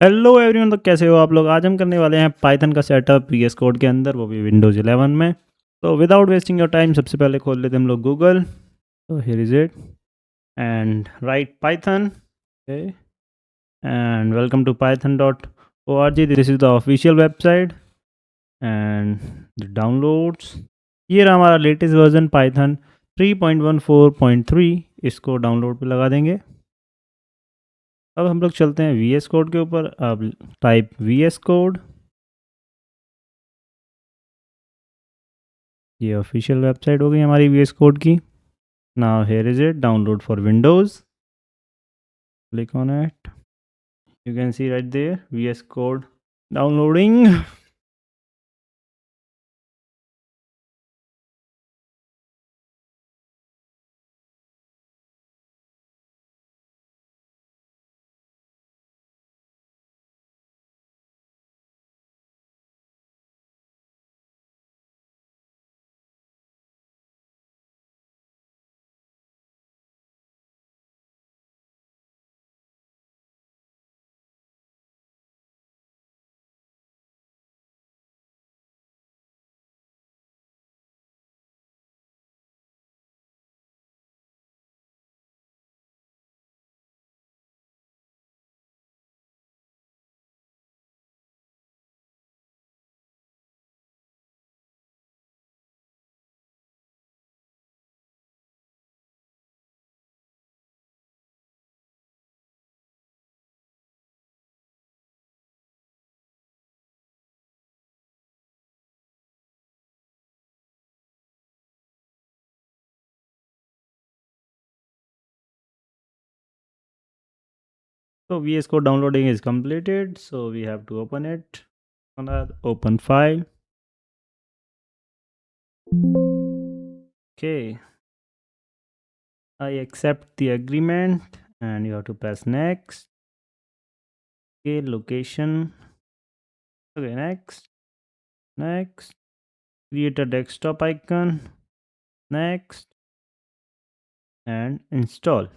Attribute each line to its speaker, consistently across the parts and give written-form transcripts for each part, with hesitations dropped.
Speaker 1: Hello everyone, तो कैसे हो आप लोग। आज हम करने वाले हैं पाइथन का सेटअप वीएस कोड के अंदर, वो भी विंडोज़ 11 में। तो विदाउट वेस्टिंग योर टाइम सबसे पहले खोल लेते हैं हम लोग गूगल। तो here is it and right Python and welcome to python.org। This is the official website and the downloads. ये रहा हमारा लेटेस्ट वर्जन पाइथन 3.14.3। इसको डाउनलोड पे लगा देंगे। अब हम लोग चलते हैं वीएस कोड के ऊपर। अब टाइप वीएस कोड। ये ऑफिशियल वेबसाइट हो गई हमारी वीएस कोड की। Now here is it, download for Windows. Click on it. You can see right there VS Code downloading. So VS Code downloading is completed. So we have to open it. On that, open file. Okay. I accept the agreement and you have to press next. Okay, location. Okay, next. Next. Create a desktop icon. Next. And install.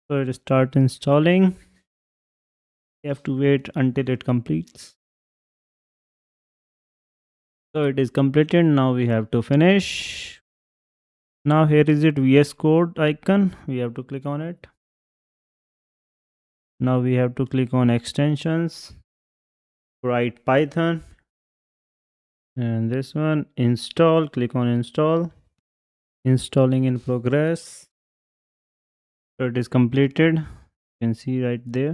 Speaker 1: So it start installing. You have to wait until it completes. So it is completed. Now we have to finish. Now here is it VS Code icon. We have to click on it. Now we have to click on extensions. Write Python. And this one install. Click on install. Installing in progress. So it is completed. You can see right there.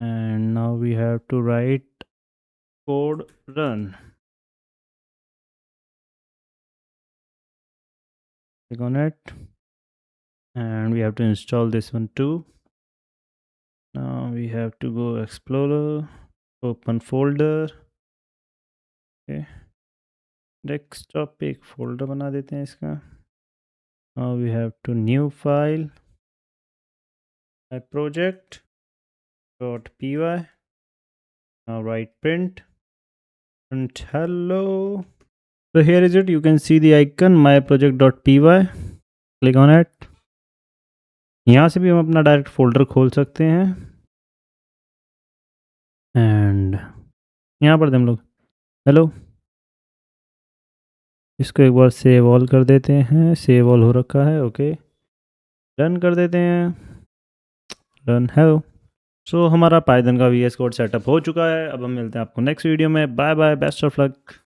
Speaker 1: And now we have to write code run. Click on it. And we have to install this one too. Now we have to go Explorer, open folder. Okay. Desktop पे एक folder बना देते हैं इसका. Now we have to new file, my project.py. Now write print hello. So here is it. You can see the icon my project.py. Click on it. यहाँ से भी हम अपना डायरेक्ट फोल्डर खोल सकते हैं. एंड यहाँ पर हम लोग हेलो, इसको एक बार सेव ऑल कर देते हैं. सेव ऑल हो रखा है. ओके, रन कर देते हैं. Run hello. सो हमारा पाइथन का वीएस कोड सेटअप हो चुका है. अब हम मिलते हैं आपको नेक्स्ट वीडियो में. Bye bye, best of luck.